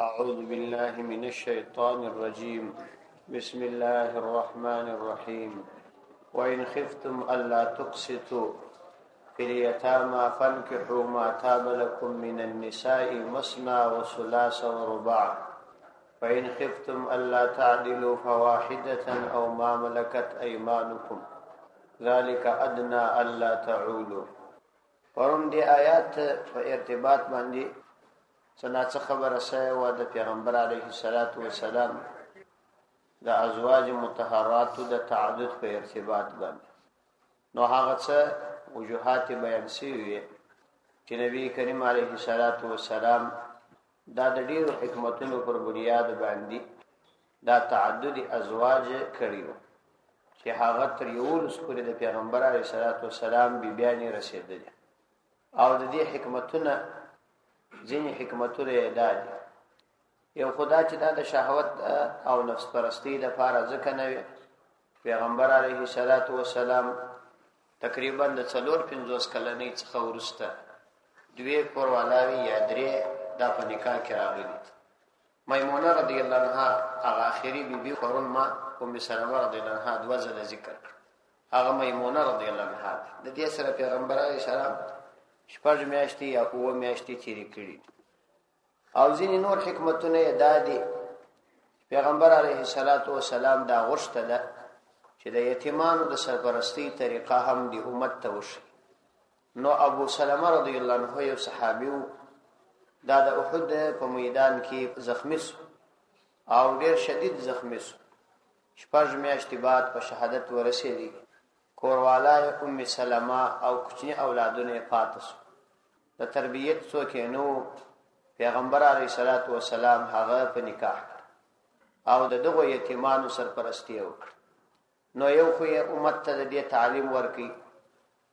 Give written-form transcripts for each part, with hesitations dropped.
أعوذ بالله من الشيطان الرجيم. بسم الله الرحمن الرحيم. وإن خفتم ألا تقسطوا في اليتامى فانكحوا ما تاب لكم من النساء مثنى وثلاث ورباع فإن خفتم ألا تعدلوا فواحدة أو ما ملكت أيمانكم ذلك أدنى ألا تعولوا. پرون دی آیات په ارتباط باندې څه خبره سوی وه د پیغمبر علیه الصلاة والسلام د ازواج مطهراتو د تعدد په ارتباط باندې. نو هغه څه وجوهات بیان شوي وې چې نبی کریم علیه الصلاة والسلام دا د ډېرو حکمتونو پر بنیاد باندې دا تعدد ازواج کړي وو چې هغه تر 11 پورې د پیغمبر علیه الصلاة والسلام بیبیانې رسېدلې. او د دې حکمتونه ځینې حکمتونه یې دا دي. یو خدا چې دا د شهوت او نفس پرستی لپاره ځکه نه وي. پیغمبر علیه الصلاة والسلام تقریبا د 4-5 کلنۍ څخه وروسته 2 کوروالاوي یا 3 دا په نکاح کې راغلي. میمونه رضی الله عنها هغه آخري بیبي پرون ما ام سلمه رضی الله عنها 2 ځله ذکر کړ. هغه میمونه رضی الله عنها د دې سره پیغمبر علیه السلام 6 میاشتې یا 9 میاشتې تیرې کړي. او ځینې نور حکمتونه یې دا دي. پیغمبر علیه الصلاة والسلام دا غوښته ده چې د یتیمانو د سرپرستی طریقه هم د امت ته وشي. نو ابو سلمه رضی الله عنه یو صحابي و. دا د احد په میدان کې زخمی شو او ډېر شدید زخمی شو. 6 میاشتې بعد په شهادت ورسېدی. کوروالا ام سلمه او کوچني اولادونه یې پاتې شو. د تربیت څوک یې نو. پیغمبر علیه الصلاة والسلام هغه په نکاح او د دغو یتیمانو سرپرستی وکړه. نو یو خو یې امت ته د دې تعلیم ورکړي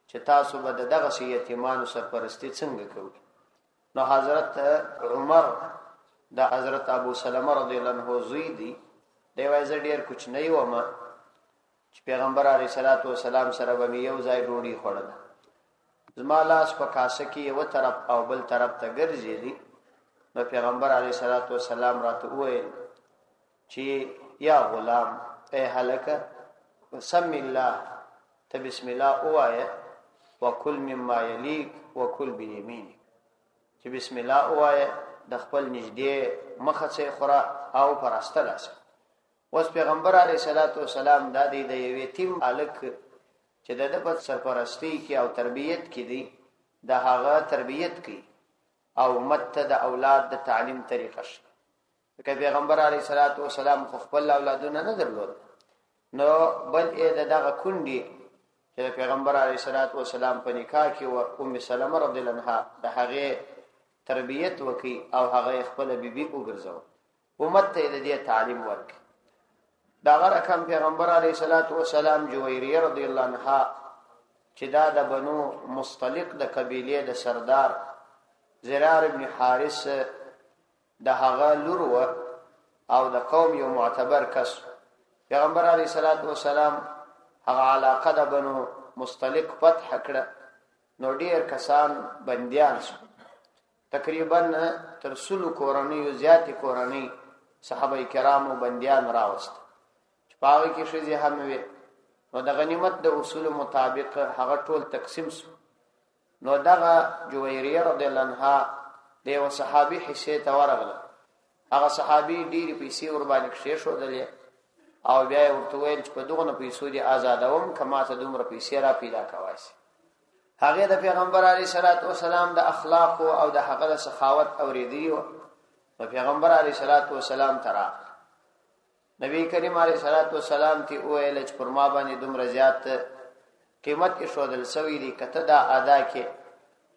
چې تاسو به د دغسې یتیمانو سرپرستی څنګه کوئ. نو حضرت عمر د حضرت ابو سلمه رضی الله عنه زوی دی. دی وایي زه ډېر کوچنی وم چې پیغمبر علیه الصلاة والسلام سره به مې یو ځای ډوډۍ خوړله. زما لاس په کاسه کې یو طرف او بل طرف ته ګرځېدي. نو پیغمبر علیه الصلاة والسلام راته وویل چې یا غلام ای هلکه سم الله ته بسم الله ووایه وکل مما یلیک وکل بیمینک چې بسم الله ووایه د خپل نږدې مخه څخه خوره او پر راسته لاس. اوس پیغمبر علیه الصلاة والسلام دا دی د یو یتیم هلک چې د ده په سرپرستی کې او تربیت کې دی د هغه تربیت کوي او امت ته د اولاد د تعلیم طریقه شي. که پیغمبر علیه الصلاة والسلام خو خپل اولادونه نه درلود نو بل یې د دغه کونډې چې د پیغمبر علیه الصلاة والسلام په نکاح کې و ام سلمه رضی الله عنها د هغې تربیت وکړي او هغه خپله بیبي وګرځوه. امت ته یې د دې تعلیم ورکړي. دغه رقم پیغمبر علیه الصلاة والسلام جویریه رضی الله عنها چې دا د بنو مصطلق د قبیلې د سردار زرار ابن حارث د هغه لور و او د قوم یو معتبر کس. پیغمبر علیه الصلاة والسلام هغه علاقه د بنو مصطلق فتح کړه. نو ډېر کسان بندیان شو. تقریبا تر 100 کورنیو زیاتې کورنۍ صحابه کرامو بندیان راوست. په هغې کې ښځې هم وې. نو د غنیمت د اصولو مطابق هغه ټول تقسیم شو. نو دغه جویریه رضی الله عنها د یوه صحابي حصې ته ورغله. هغه صحابي ډېرې پیسې ورباندې کښېښودلې او بیا یې ورته ویل چې په دغونه پیسو دې ازادوم که ماته دومره پیسې را پیدا کوای شي. هغې د پیغمبر علیه الصلاة والسلام د اخلاقو او د هغه د سخاوت اورېدلي وه. نو پیغمبر علیه الصلاة والسلام ته راغله. نبی کریم علیه الصلاة والسلام ته وویل چې پر ما باندې دومره زیات قیمت ایښودل سوی دی که ته دا ادا کې.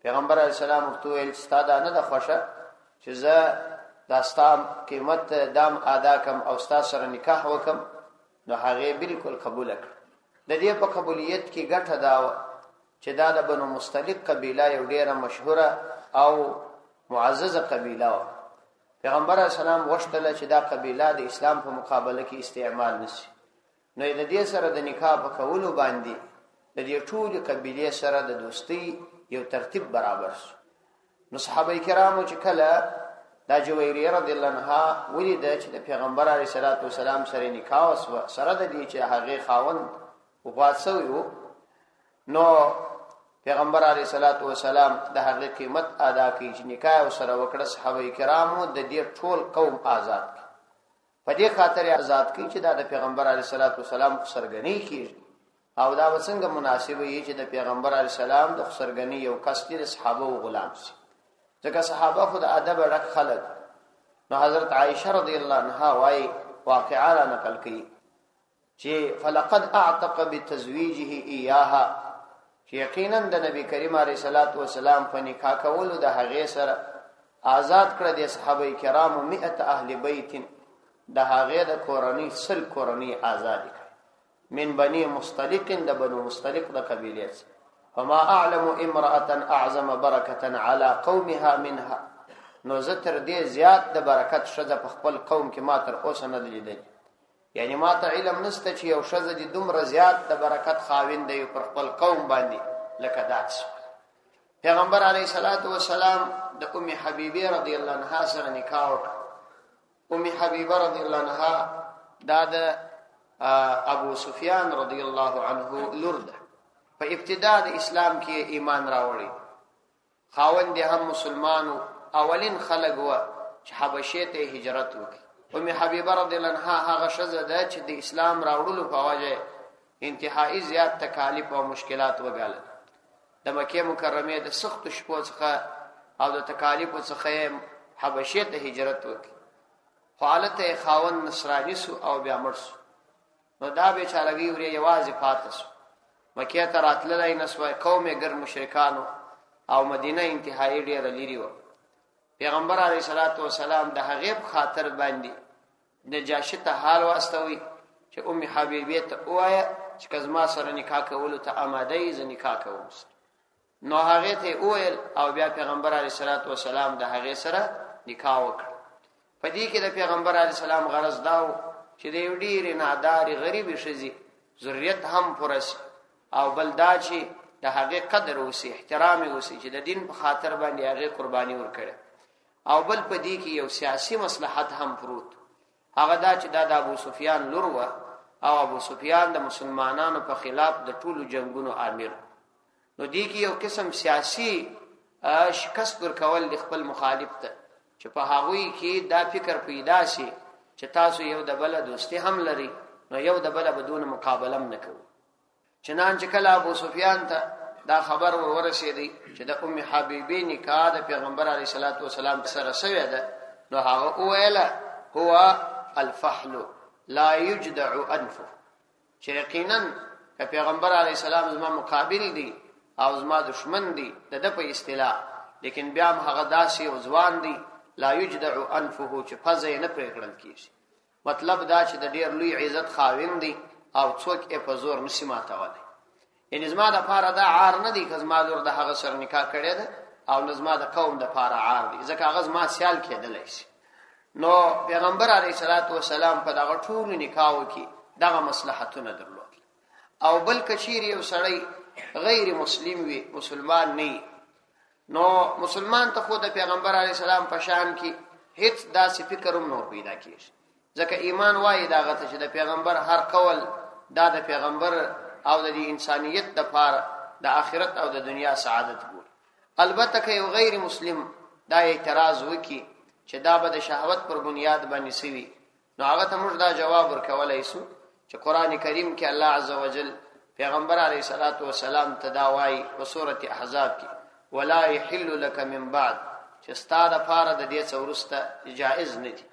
پیغمبر علیه السلام ورته وویل چې ستا دا نه ده خوښه چې زه دا ستا قیمت دام ادا کم او ستا سره نکاح وکم. نو هغې بلکل قبوله کړه. د دې په قبولیت کې ګټه دا وه چې دا د بنو مستلق قبیله یو ډېره مشهوره او معززه قبیله وه. پیغمبر علیه السلام غوښتله چې دا قبیله د اسلام په مقابله کې استعمال نشي. نو د دې سره د نکاح په کولو باندې د دې ټولې قبیلې سره د دوستۍ یو ترتیب برابر شو. نو صحابه کرامو چې کله دا جویریه رضی الله عنها ولید چې د پیغمبر علیه الصلاۃ والسلام سره نکاح وسو، سره د دې چې هغه خاوند وفات شوی وو، نو پیغمبر علیه الصلاۃ والسلام د هغه قیمت ادا کړي چې نکاح سره وکړه. صحابه کرامو د دې ټول قوم آزاد کړ، په دې خاطر آزاد کړي چې دا د پیغمبر علیه الصلاۃ والسلام سرګنی کیږي. او دا وسنګ مناسبه یي چې د پیغمبر علیه السلام د سرګنی یو کس د صحابه او غلام شي، ځکه صحابه خود ادب رک خلق. نو حضرت عائشه رضی الله عنها وايي واقعا نقل کړي چې فلقد اعتق بتزويجه اياها، چې یقینا د نبی کریم علیه الصلاۃ والسلام په نکاح کولو د هغه سره آزاد کړ د صحابه کرامو 100 اهل بیت، د هغه د کورنۍ سل کورنۍ آزاد کړ من بني مستلق، د بنو مستلق د قبیله. فما اعلم امراه اعظم برکه على قومها منها، نو زتر دې زیات د برکت شزه په خپل قوم کې ما تر اوسه نه لیدل. یعنی ما ته علم نسته چې یو شزه دې دومره زیات د برکت خاوند دی پر خپل قوم باندې لکه داس. پیغمبر علیه الصلاۃ والسلام د ام حبیبه رضی الله عنها سره نکاح وکړ. ام حبیبه رضی الله عنها دا د ابو سفیان رضی الله عنه لور ده. په ابتدا د اسلام کې ایمان راوړی، خاوند هم مسلمانو، اولین خلق و چې حبشه ته هجرت وکړي. ام حبیبه رضی الله عنها هغه شزه ده چې د اسلام راوړلو په وجه انتهایی زیات تکالیف او مشکلات وګالل. د مکه مکرمه د سخت شپو څخه او د تکالیف څخه حبشه ته هجرت وکړي. حالت خاوند نصرانی سو او بیا مړ سو. نو دا به چالګي ورې یوازې پاتې سو. مکه ته راتللای نسوای، قوم ګر مشرکانو او مدینه انتهایی ډیر لري و. پیغمبر علیه الصلاۃ والسلام د هغه خاطر باندې نجاشی ته حال واستوي چې ام حبیبه ته وایا چې کزما سره نکاح کولو ته آماده ای، ز نکاح کوم. نو هغه ته وویل او بیا پیغمبر علیه الصلاۃ والسلام د هغه سره نکاح وکړ. په دې کې د پیغمبر علیه السلام غرض داو چې د یو ډیر نادار غریب شزي ذریت هم پرس او بلدا چې د هغه قدر اوسي، احترام اوسي، چې د دین په خاطر باندې هغه قرباني ورکړي. او بل په دې کې یو سیاسي مصلحت هم پروت، هغه دا چې د ابو سفیان لور و او ابو سفیان د مسلمانانو په خلاف د ټولو جنگونو امیر. نو دې کې یو قسم سیاسي شکست ورکول د خپل مخالف ته، چې په هغوی کې دا فکر پیدا شي چې تاسو یو د بل دوستي هم لري، نو یو د بل بدون مقابله هم نکوي. چنانچه کله ابو سفیان ته دا خبر ورسېدی چې د ام حبیبه نکاح د پیغمبر علیه الصلاۃ والسلام سره شوی ده، نو هغه ویل هو الفحل لا يجدع انفه، چې یقینا ک پیغمبر علیه السلام زما مقابل دی او زما دشمن دی د په اصطلاح، لیکن بیا هم هغه داسې او ځوان دی لا يجدع انفه چې فزه نه پرېکړل کیږي. مطلب دا چې د ډیر لوی عزت خاوند دی او څوک یې په زور نشي ماتولی. یعنی زما د پاره دا عار نه دی که زما لور د هغه سره نکاح کړی ده او نظما د قوم د پاره عار دی، ځکه هغه زما سیال کېدلی شي. نو پیغمبر علیه الصلاۃ والسلام په دغه ټولو نکاحو کې دغه مصلحتونه درلود. او بل کچیر یو سړی غیر مسلم وي، مسلمان نه، نو مسلمان ته خو د پیغمبر علیه السلام په شان کې هیڅ داسې فکر هم نور پیدا کیږي، ځکه ایمان وایي داغه ته چې د پیغمبر هر قول دا د پیغمبر او د انسانیت د پاره د آخرت او د دنیا سعادت ګور. البته که یو غیر مسلم دا اعتراض وکي چې دا به د شهوت پر بنیاد باندې سوي، نو هغه ته موږ دا جواب ورکولای شو چې قران کریم کې الله عزوجل پیغمبر علیه الصلاۃ والسلام تداوی په سورۃ احزاب کې ولا يحل لك من بعد، چې ستاسو لپاره د دې څورسته جائز نه دي.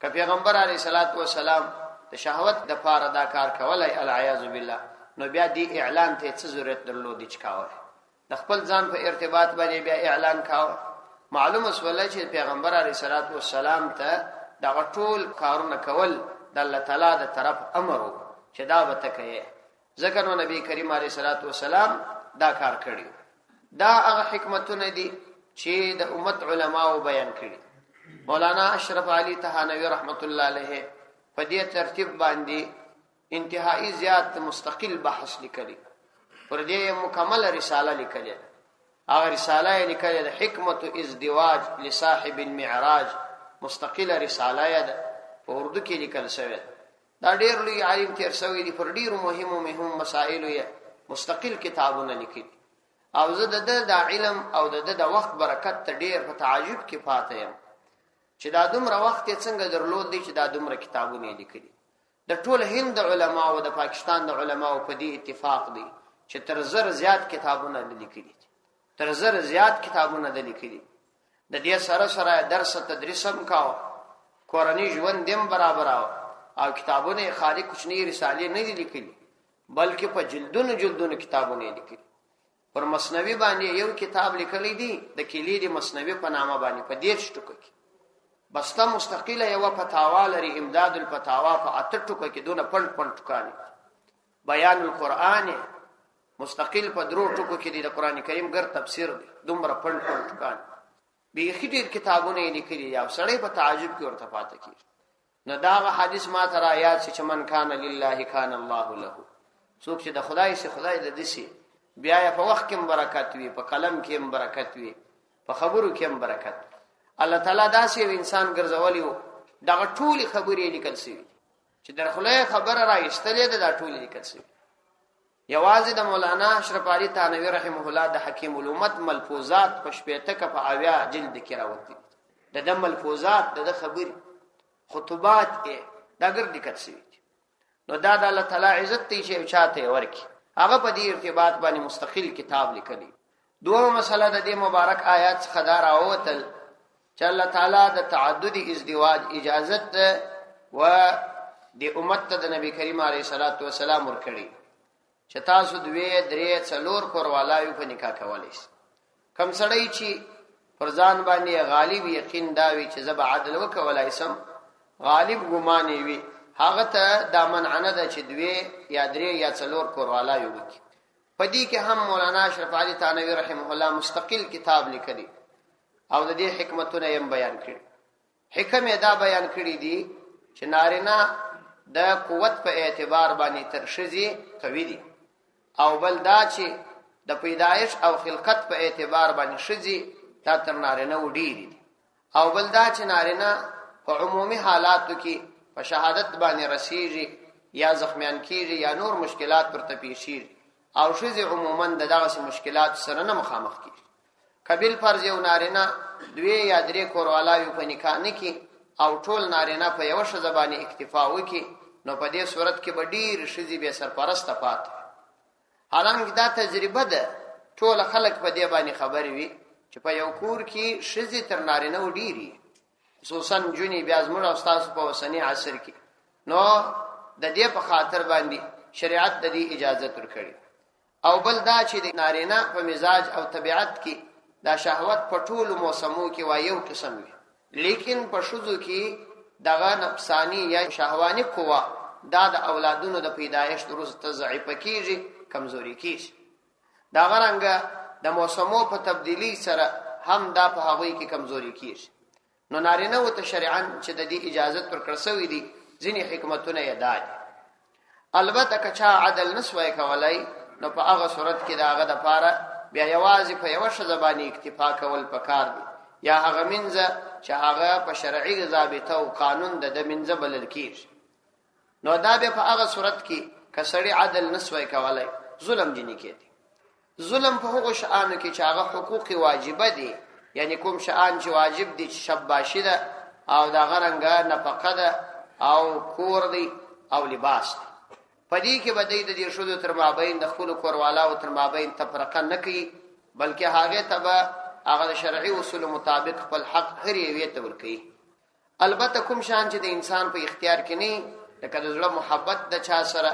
که پیغمبر علیه الصلاۃ والسلام د شهوت د پاره دا کار کولای العیاذ بالله، نو بیا دی اعلان ته څه ضرورت درلودي چې کاوه د خپل ځان په ارتباط باندې بیا اعلان کاوه. معلومه سوله چې پیغمبر علیه الصلاۃ والسلام ته دا ټول کارونه کول د الله تعالی د طرف امر و چې دا به تکي، ځکه نو نبی کریم علیه الصلاۃ والسلام دا کار کړی. دا هغه حکمتونه دي چې د امت علماو بیان کړي. مولانا اشرف علی تهانوی رحمت الله علیه په دې ترتیب باندې انتهایی زیات مستقل بحث لیکلی، پر دې مکمل رساله لیکلی. هغه رساله لیکلی د حکمت ازدواج لصاحب المعراج مستقله رساله ده په اردو کې لیکل شوی دا ډېر لوی عالم تیر شوی دی پر ډېر مهم مسائل یې مستقل کتابونه لیکي او زه د علم او د وخت برکت ته ډېر په تعجب کې پاتې یم چې دا دومره وخت یې څنګه درلود دی چې دا دومره کتابونه لیکلي د ټول هند علماء او د پاکستان د علماء په دې اتفاق دی چې تر زر زیات کتابونه لیکلي تر زر زیات کتابونه لیکلي د دې سره درس تدریس هم کاوه قرآنی ژوند دیم برابر او کتابونه خالی کوچنی رسالې نه دي لیکلي بلکې په جلدونو کتابونه لیکلي پر مثنوی باندې یو کتاب لیکلی دی د کلید مثنوی په نامه باندې په 10 ټکو کې بسته مستقله یو فتاوا لري امداد الفتاوا په 8 ټکو کې دونه پند ټکاني بیان القرآن مستقل په 3 ټکو کې دی د قران کریم ګر تفسیر دی دومره پند ټکاني به خټیر کتابونه لیکلي یا سړی په تعجب کې ورته پاتې کیږي نو دا حدیث ما تر آیات چې من کان لله کان الله له څوک چې د خدای سي خدای د دسي بیا په وخت کې برکت وي په قلم کې برکت وي په خبرو کې برکت الله تعالی داسې انسان ګرځولي دغه ټولي خبرې لیکل شي چې در خلای خبره راایستلې ده ټولي لیکل شي یوازې د مولانا اشرف علي تانوي رحمه الله د حکیم الامت ملفوظات په شپېته کې په اویا جلد کې راوتي د ملفوظات د خبرې خطبات دا ګر لیکل شي نو دا د الله تعالی عزت ته شی چاته ورکی هغه په دې ارتباط باندې مستقل کتاب لیکلی دوه مسله د دې مبارک آیات څخه دا راوتل چې الله تعالی د تعدد ازدواج اجازت و د امت د نبی کریم علیه الصلاۃ والسلام ورکړي چې تاسو 2 3 4 کوروالایو په نکاح کولای شئ کم سړی چې پرځان باندې غالب یقین داوي چې زب عدل وکولای سم غالب ګمانې وي هغه ته دا منعنه ده چې 2 یا 3 یا 4 کوروالایو وکي پدې کې هم مولانا اشرف علي تانوي رحمه الله مستقل کتاب لیکلی او د دې حکمتونه یې بیان کړي حکم یې دا بیان کړي دي چې نارینه د قوت په اعتبار باندې تر شذي قوي دي او بل دا چې د پیدایش او خلقت په اعتبار باندې شذي تا تر نارینه وډي دي او بل دا چې نارینه په عمومي حالاتو کې په شهادت باندې رسیږي یا زخمیان کیږي یا نور مشکلات پر تپیشي او شذي عموما دغه مشکلات سره نه مخامخ کیږي قبیل فرض یو نارینه 2 یا 3 کوروالایو په نکاح نه کې او ټول نارینه په یو شذ باندې اکتفا وکي نو په دې صورت کې ډیر شذي به سرپرسته پات حالانکه دا تجربه ده ټول خلک په دې باندې خبر وي چې په یو کور کې شذي تر نارینه وډيري خصوصا جونی بیا زموږ استاد په وسنی عصر کې نو د دې په خاطر باندې شریعت د دې اجازه ورکړي او بل دا چې د نارینه په مزاج او طبيعت کې دا شهوت په ټولو موسمو کې وایو قسم وي لیکن په شذو کې دغه نفسانی یا شهوانی قوا دا د اولادونو د پیدایش وروسته ضعیف کیږي کمزوري کیږي دا غرانګ د موسمو په تبدیلی سره هم دا په هغوی کې کمزوري کیږي نو نارینه او ته شریعاً چې د دې اجازه ورکړ شوې دي ځینې حکمتونه یې دي البته کچا عدل نسوي کولای نو په هغه صورت کې دا هغه د پاره بیا یوازې په یو شذ باندې اکتفا کول پکار دي یا هغه منځه چې هغه په شرعي ضابطه او قانون د منځه بلل کیږي نو دا به په هغه صورت کې کسړي عدل نسوي کولای ظلم جنې کېږي ظلم په هغه شان کې چې هغه حقوق واجبه دي یعنی کوم شان چې واجب دي چې شباشي ده او دا غرنګه نفقه ده او کور دی او لباس دی پدې کې بدې د دې شودو تر مابین د خپل کوروالا او تر مابین تفرقه نه کوي بلکې هغه تبع هغه شرعي اصول مطابق خپل حق هر یوې ته ورکوي البته کوم شان چې د انسان په اختیار کې نه لکه د زړه محبت د چا سره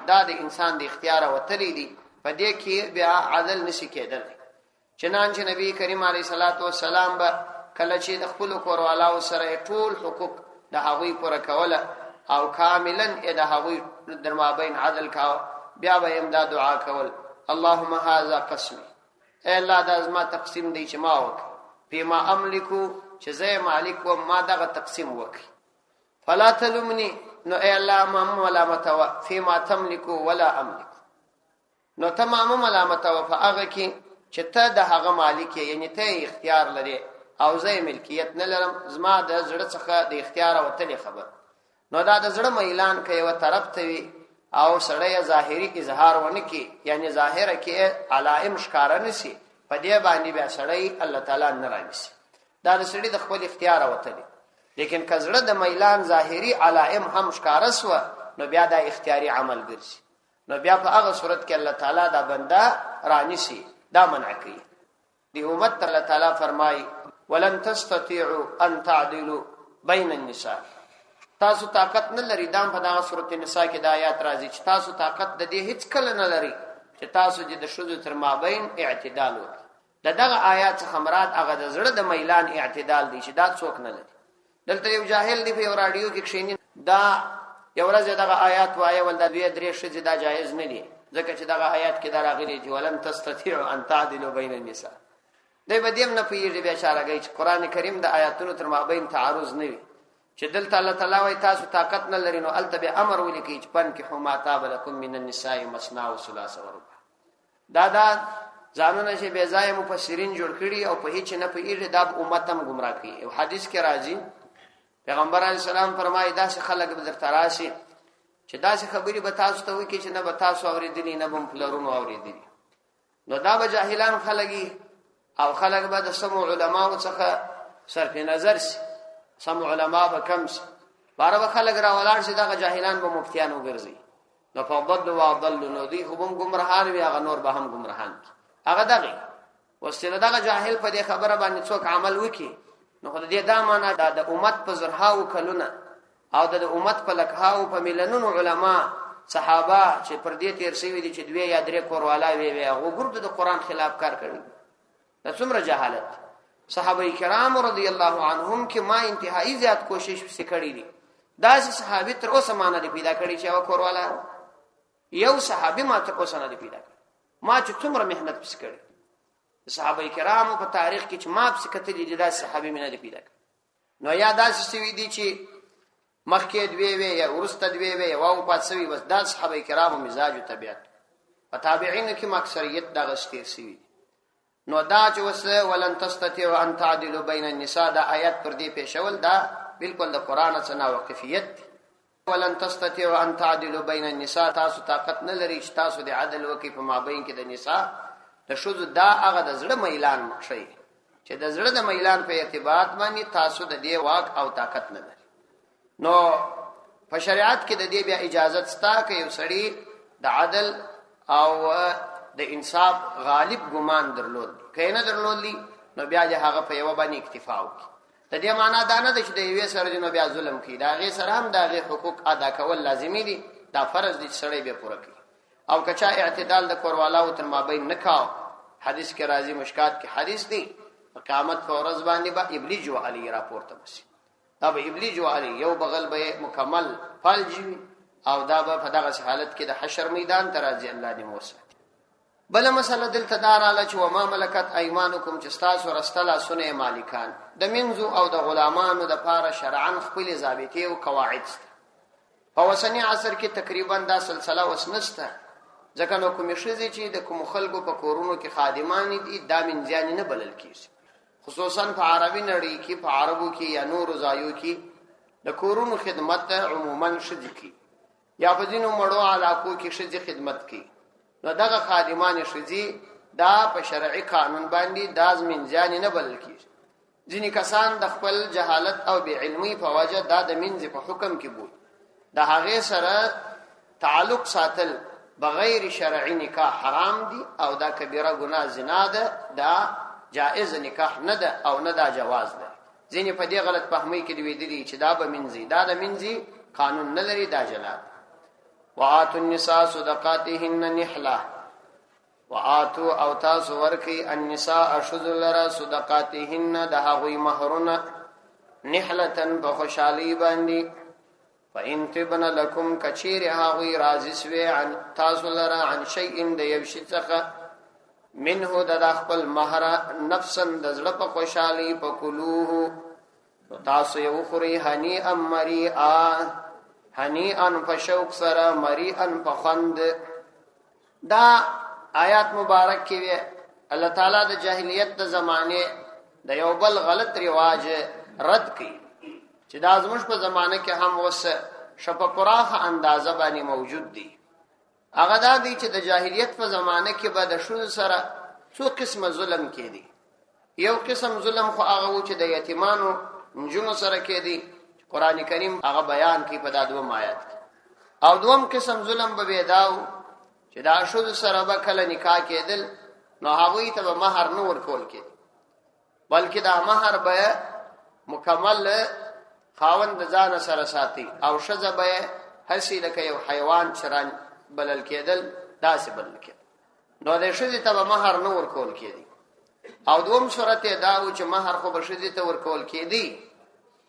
دا د انسان د اختیار وتلی دي پدې کې بیا عدل نشي کېدل چنانچه نبی کریم علیه الصلاۃ والسلام به کله چې د خپل کوروالا سره ټول حقوق د هغوی پوره کوله او کاملا د هغوی در مابین عدل کاو بیا به امداد دعا کول اللهم هذا قسمي اے الله دا زما تقسیم دی چې ما وک فيما املكو چې زه مالک و ما دغه تقسیم وک فلا تلمني نو اے الله ما ملامت و فيما تملكو ولا املك نو تمام ملامت و فاغه کې چې ته د هغه مالک یعنی ته اختیار لري او زه ملکیت نه لرم، زما د زړه څخه د اختیار او تلې خبر. نو دا د زړه میلان کوي و طرف ته وي او سړی ظاهري اظهار ونه کی، یعنی ظاهره کې علائم ښکارا نسی، په دې باندې بیا سړی الله تعالی نه رانیسي. دا د سړي د خپل اختیار او تلې. لیکن که زړه د میلان ظاهري علائم هم ښکارا سو، نو بیا دا اختیاري عمل ګرځي. نو بیا په هغه صورت کې الله تعالی دا بنده رانیسي، دا منع کوي. دی امت الله تعالی فرمای ولن تستطيعوا ان تعدلوا بين النساء. تاسو طاقت نه لري، دا په دغه سورته نساء کې د آیات راځي چې تاسو طاقت د دې هیڅ کله نه لري چې تاسو د شذو تر مابین اعتدال وکړي. دغه آیات څخه مراد هغه د زړه د میلان اعتدال دی چې دا څوک نه لري. دلته یو جاهل دی په رادیو کې کښینی دا یو ورځ دغه آیات وایي ول د دوی درې شذې دا جایز نه دي، ځکه چې دغه آیات کې دا راغلي چې ولن تستطيعوا ان تعدلوا بين النساء. دای په دې نه پیږي بیا چارهږي چې قران کریم د آیاتونو تر مابین تعارض نه وي، چې دلته الله تعالی وايي تاسو طاقت نه لرئ، نو الته امر ولیکي چې پن کې حما تاب لكم من النساء مثنى وثلاث ورباع. دا ځانونه چې به ځای مفسرین جوړ کړي او په هیڅ نه پیږي دا امت هم گمراه کوي. او حدیث کې راځي پیغمبر علیه السلام فرمایي دا چې خلک به در تراشي چې دا چې خبري به تاسو ته وایي چې نه به تاسو اوریدلی نه به پلرونو اوریدلی، نو دا به جاهلان خلګي او خلک به د سمو علماو څخه صرف نظر سي، سمو علما به کم سي، بار به خلک را ولاړ سي، دا جاهلان به مفتیان وګرځي. نو فضل و ضل نو دی خو هم گمراهان وي، هغه نور به هم گمراهان هغه دغه وسله دغه جاهل په دې خبره باندې څوک عمل وکي، نو خو دې دا معنا د امت په زرهاو کلونه او د امت په لکهاو په مليونونو علما صحابه چې پر دې تیر شوی دي چې دوی یا درې کوروالا وی هغه ګروپ د قران خلاف کار کړی. دا څومره جهالت. صحابه کرام رضی الله عنهم کې ما انتهایی زیات کوشش وکړي دي. دا صحابي تر اوسه معنا دي پیدا کړی چې هغه کوروالا یو صحابي ما تر اوسه نه دي پیدا کړی. ما چې څومره مهنت وکړي صحابه کرامو په تاریخ کې چې ما په کتلې دي دا صحابي مینه دي پیدا کړ. نو یا دا څه دي چې مخکې دوی وي یا ورسته دوی وي او پات سوي، بس دا صحابه کرامو مزاج او طبيعت او تابعین کې اکثریت دا غشتي سوي. نو دا چې وسه ولن تستطيعوا ان تعدلوا بين النساء دا آیات پر دې پېښول دا بالکل د قران څخه واقفیت. ولن تستطيعوا ان تعدلوا بين النساء، تاسو طاقت نه لري چې تاسو د عدل وکي په مابین کې د نساء د شذ دا هغه د زړه میلان مخشي چې د زړه د میلان په ارتباط باندې تاسو د دې واک او طاقت نه لري. نو په شریعت کې د دې بیا اجازه ستا کې یو سړی د عدل او د انصاف غالب ګمان درلود، کینه درلودلی نو بیا هغه په یو باندې اکتفا وکړي. د دې معنا دا نه ده چې د یوې سره جنو بیا ظلم کوي، دا غي سره هم دا غي حقوق ادا کول لازمي دي، دا فرض دي چې سړی به پوره کړي. او کچا اعتدال د کوروالاو تر مابین نکاو، حدیث کې راځي مشکات کې حدیث دی قیامت په ورځ باندې با ابلیج و علی راپورته بشي. دا به ابلیج و علی یو بغل به مکمل فالجی او دا به په دغه حالت کې د حشر میدان ته راځي. الله دې موسی بل مسله دلته دار علی چې وما ملکت ایمانکم چې تاسو ورستلا سنه مالکان د منځو او د غلامانو د پاره شرعن خپل ضابطه او قواعد په وسنی عصر کې تقریبا دا سلسله وسنسته، ځکه نو کوم شي چې د کوم خلکو په کورونو کې خادمان دي دا من ځان نه بلل کیږي، خصوصا په عربي نړۍ کې په عربو کې یا نور ځایو کې د کورونو خدمت عموما شدي کی یا په دینو مړو علاقو کې شدي خدمت کی. نو دغه خادمان شدي دا په شرعي قانون باندې داز من ځان نه بلل کیږي. ځینې کسان د خپل جهالت او بې علمي په وجه دا د منځ په حکم کې بول د هغه سره تعلق ساتل بغیر شرعي نکاح حرام دي او دا کبیره ګناه زنا ده، دا جائز نکاح نه ده او نه دا جواز ده. ځینې په دې غلط فهمي کې دی ویلي چې دا به منځي، دا د منځي قانون نه لري، دا جلاد. وآتوا النساء صدقاتهن نحله، وآتوا او تاسو ورکی النساء شذلرا صدقاتهن د هغوی مہرونه نحلتن بخوشالی باندې فإن تبن لكم کچیر هغوی راضی سوی عن تاسو لرا عن شیء د یوشي څخه منه د خپل مہر نفسا د زړه په خوشالي په کلوه تاسو یو خوري هنیئا مریئا، هنیئا په شوق سره، مریئا په خوند. دا آیات مبارک کې الله تعالی د جاهلیت د زمانه د یو بل غلط رواج رد کړي چې دا زموږ په زمانه کې هم اوس شپه پراخه اندازه باندې موجود دي. هغه دا دی چې د جاهلیت په زمانه کې به د ښځو سره څو قسمه ظلم کېدی. یو قسم ظلم خو هغه و چې د یتیمانو نجونو سره کېدی، قرآن کریم هغه بیان کوي په دا دوم آیات کې. او دوم قسم ظلم به داو چې دا ښځو سره به کله نکاح کېدل نو هغوی ته به مهر نه ورکول کېدی، بلکې دا مهر به مکمل خاوند د ځان سره ساتي او ښځه به هسې لکه یو حیوان چران بلل کېدل داسې بلل کېدل، نو د ښځې ته به مهر نه ورکول کېدی. او دوم صورت یې دا و چې مهر خو به ښځې ته ورکول کېدی،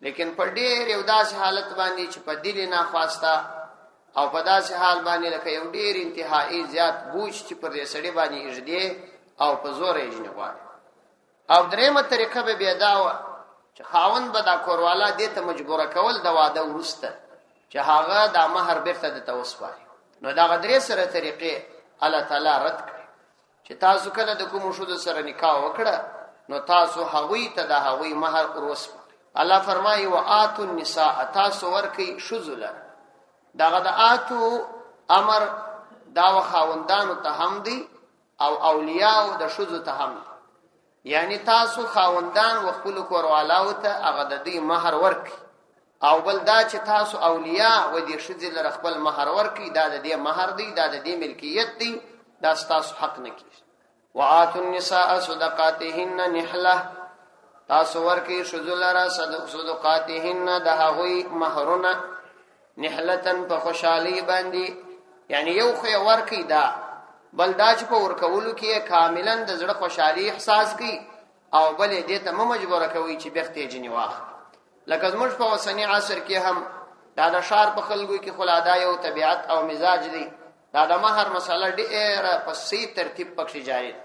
لیکن په ډېر یو داسې حالت باندې چې په دل ناخواسته او په داسې حال باندې لکه یو ډېر انتهایی زیات بوج چې پر دې سړي باندې اږدي او په زور یې ځینې غواړي. او درېیمه طریقه به بیا دا وه چې خاوند به دا کوروالا دې ته مجبوره کول د واده وروسته چې هغه دا مهر بیرته درته وسپاري. نو دغه درې سره طریقې الله تعالی رد کړي چې تاسو کله د کومو ښځو سره نکاح وکړه نو تاسو هغوی ته د هغوی مهر وروسپارئ. الله فرمایي وآتوا النساء، تاسو ورکئ ښځو لره. دغه د آتو امر دا خاوندانو ته هم دی او اولیاء د ښځو ته هم دی، یعنی تاسو خاوندان و خپل کوروالاو ته هغه د دې مهر ورکئ، او بل دا چې تاسو اولیاء و دې ښځې لره خپل مهر ورکئ، دا د دې مهر دی، دا د دې ملکیت دی، دا ستاسو حق نه کیږي. وآتوا النساء صدقاتهن نحله، تاسو ورکئ ښځو لره صدقاتهن د هغوی مهرونه نحلتن په خوشحالۍ باندې، یعنی یو خو یې ورکئ دا، بل دا چې په ورکولو کې کاملا د زړه خوشحالي احساس کړي، او بل یې دې ته مه مجبوره کوئ چې بیرته یې ځینې واخلي. لکه زموږ په اوسني عصر کې هم دا د ښار په خلکو کې خو لا دا یو طبیعت او مزاج دی، دا د مهر مسله ډېره په صحیح ترتیب پکښې جاری ده.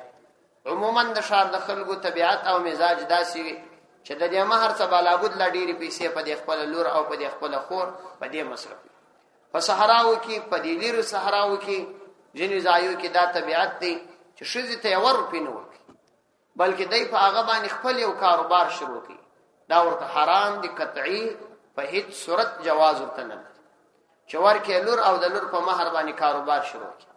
عموما د ښار د خلکو طبیعت او مزاج داسې وي چې د دې مهر څخه بلابود لا ډېرې پیسې په دې خپله لور او په دې خپله خور په دې مصرف وي. په صحراو کې، په دې لیرو صحراو کې ځینې ځایو کې دا طبیعت دی چې ښځې ته یوه روپۍ نه ورکوي، بلکې دی په هغه باندې خپل یو کاروبار شروع کوي. دا ورته حرام دي، قطعي په هیڅ صورت جواز ورته نه لري چې ورکړي لور او د لور په مهر باندې کاروبار شروع کړي.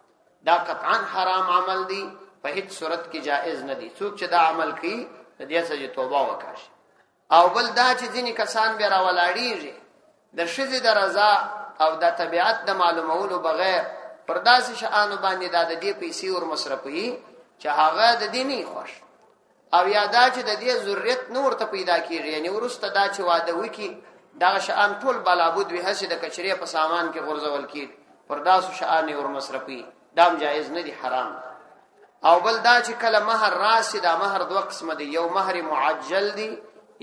دا قطعا حرام عمل دی، په هیڅ صورت کې جائز نه دی. څوک چې دا عمل کوي د دې څخه توبه وکړي. او بل دا چې ځینې کسان بیا راولاړېږي د ښځې د رضا او د طبیعت د معلومولو بغیر پر داسې شیانو باندې دا د دې پیسې ور مصرفوي چې هغه د دې نه خوښ، او یا دا چې د دې ضرورت نه ورته پیدا کېږي، یعنی وروسته دا چې واده وکړي دغه شیان ټول بلابود وي هسې د کچرې په سامان کې غورځول کېږي، پر داسو شیان یې ور مصرفوي، دا هم جایز نه دي، حرام دی. او بل دا چې کله مهر راسي، دا مهر دوه قسمه دی، یو مهر معجل دی،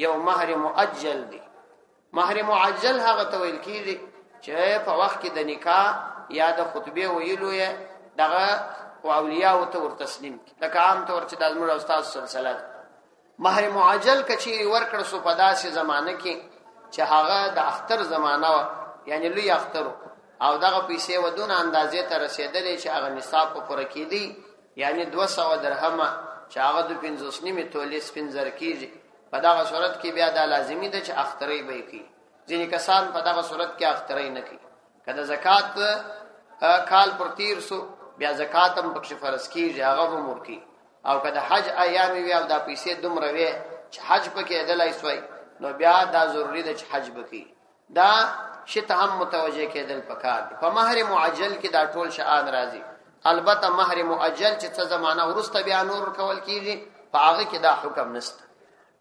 یو مهر مؤجل دی. مهر معجل هغه ته ویل کېږي چې په وخت کې د نکاح یا د خطبې ویلو یې دغه اولیاءو ته ور تسلیم کړي، لکه عام طور چې د زموږ استاد سلسله ده. مهر معجل که چیرې ورکړ سو په داسې زمانه کې چې هغه د اختر زمانه وه، یعنی لوی اختر، او دغه پیسې و دونه اندازې ته رسېدلې چې هغه نصاب په پوره کېدی، یعنی 200 درهمه چې هغه د 5.5 تولې سپین زر کېږي. په دغه صورت کې بیا دا لازمي ده چې اخترۍ به یې کوي. ځینې کسان په دغه صورت کې اخترۍ نه کوي. که د زکات کال پر تیر سو بیا زکات هم پکښې فرض کېږي، هغه به ورکوي. او که د حج ایامې وي او دا پیسې دومره وې چې حج پکې کېدلی سوی نو بیا دا ضروري ده چې حج به کوي. دا شي ته هم متوجه کېدل پکار دي. په مهر معجل کې دا ټول شیان راځي. البته مهر مؤجل چې څه زمانه وروسته بیا نور کول کېږي په هغه کې دا حکم نشته.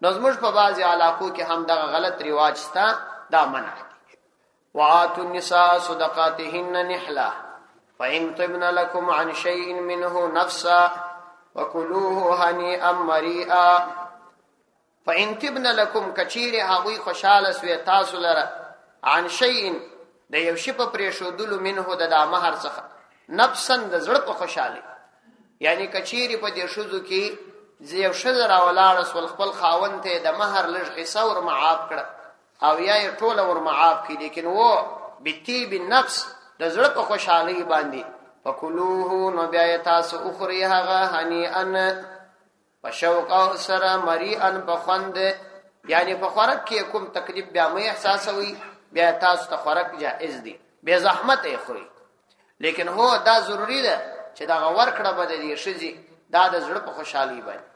نو زموږ په بعضې علاقو کې هم دغه غلط رواج شته، دا منع دی. وآتوا النساء صدقاتهن نحله فإن طبن لكم عن شيء منه نفسا وكلوه هنيئا مريئا. فإن طبن لكم کچیر هغوی خوشاله سوی تاسو لره عن شيء د یو شي په پرېښودلو منه د دا مهر څخه نفسا د زړه په خوشحالي، یعنی کچیرې په دې ښځو کې یو ښځه راولاړه سول خپل خاوند ته د مهر لږ حصه ور معاف کړه او یا یې ټوله ور معاف کړي، لیکن و بطیب النفس د زړه په خوشحالۍ باندې فکلوه نو بیا یې تاسو اخورئ هغه هنیئا په شوق او سره مریئن په خوند یعنی په خوراک کې کوم تکلیف بیا مې احساسوي بیا تاسو ته خوراک جائز دي بے زحمت یې خوري لیکن هو دا ضروری ده چې دا غور کړه بده دي شذي دا د زړه په خوشحالي باندې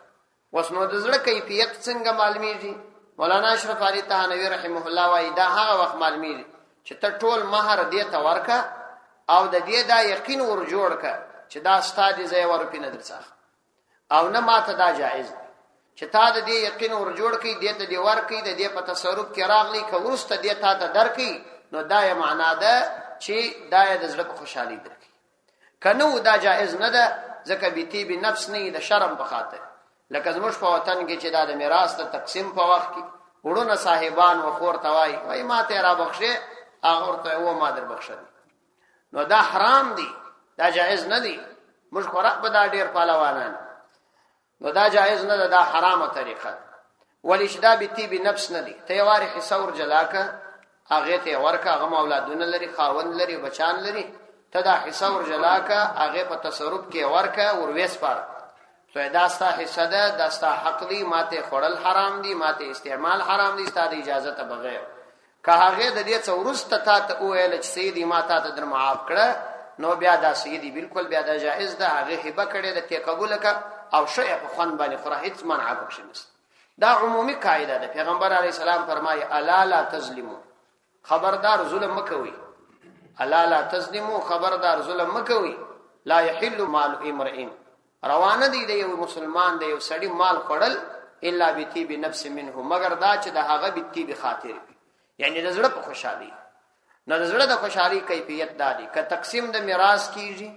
وسنو د زړه کیفیت څنګه معلومیږي مولانا اشرف علي تهانوي رحمه الله وايي دا هغه وخت معلومیږي چې ته ټول مہر دې ته ورکا او د دې دا یقین ور جوړ کا چې دا ستادي ځای ورپی نه درڅخه او نه ماته دا جائز چې تا د دې یقین ور جوړ کړي دې ته دی ور کړي د دې په تصرف کې راغلي کورسته دې تا ته درکې نو دا یې معنا ده چې دا د زړه په خوشحالي درکې کنه دا جائز نه ده ځکه بیتی به نفس نه د شرم په خاطر لکه زموږ په وطن کې چې دا د میراث ته تقسیم په وخت کې وړونه صاحبان و خور توای وای ماته را بخښه هغه ورته و ما در بخښه نو دا حرام دي دا جائز نه دي موږ خوراک به دا ډیر پهلوانان نو دا جائز نه ده دا حرامه طریقه ولی شدا بیتی به نفس نه دي ته یواري حصور جلاکه هغه ته ورکه هغه اولادونه لري خاوند لري بچان لري ته دا حصور جلاکه هغه په تصرف کې ورکه ور وېس پاره تو دا ستا حصہ ده دا ستا حق دی ماته خورل حرام دی ماته استعمال حرام دی ستا د اجازه ته بغیر که هغه د دې څورسته تا ته ویل چې سیدی ماته ته در معاف کړه نو بیا دا سیدی بالکل بیا دا جائز ده هغه هبه کړي د ته قبول ک او شیء په خوان باندې خره هیڅ منع بخښ نشته دا عمومي قاعده ده پیغمبر علی السلام فرمایي الا لا تظلموا خبردار ظلم مکوئ الا لا تظلموا خبردار ظلم مکوئ لا يحل مال امرئ روانه دی د یو مسلمان د یو سړی مال خړل الا بیتی بنفس منه مگر دا چې د هغه بیتی به خاطر یعنی د زړه په خوشحالي نه د زړه د خوشحالي کیفیت دادی ک تقسیم د میراث کیږي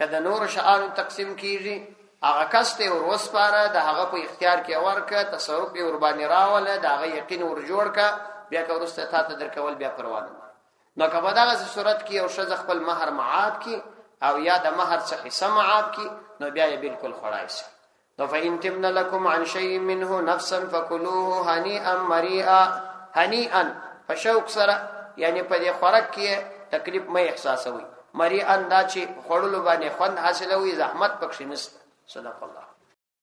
ک د نور شعار تقسیم کیږي هغه کسته ور وسپاره د هغه په اختیار کې ورکه تصرف یې ور باندې راوله د هغه یقین ور جوړ کا بیا کورسته تا ته درکول بیا پروانه نو کبه دغه صورت کې او شذ خپل مہر معاد کی او یا د مہر څخه سمعاب کی نو بیا یې بالکل خړای شي نو فإن تمن لكم عن شيء منه نفسا فكلوه هنيئا مريئا هنيئا فشوق سره یعنی په دې خوراک کې تکلیف مې احساسوي مريئا دا چې خړلو باندې خوند حاصلوي زحمت پکښ نشته صدق الله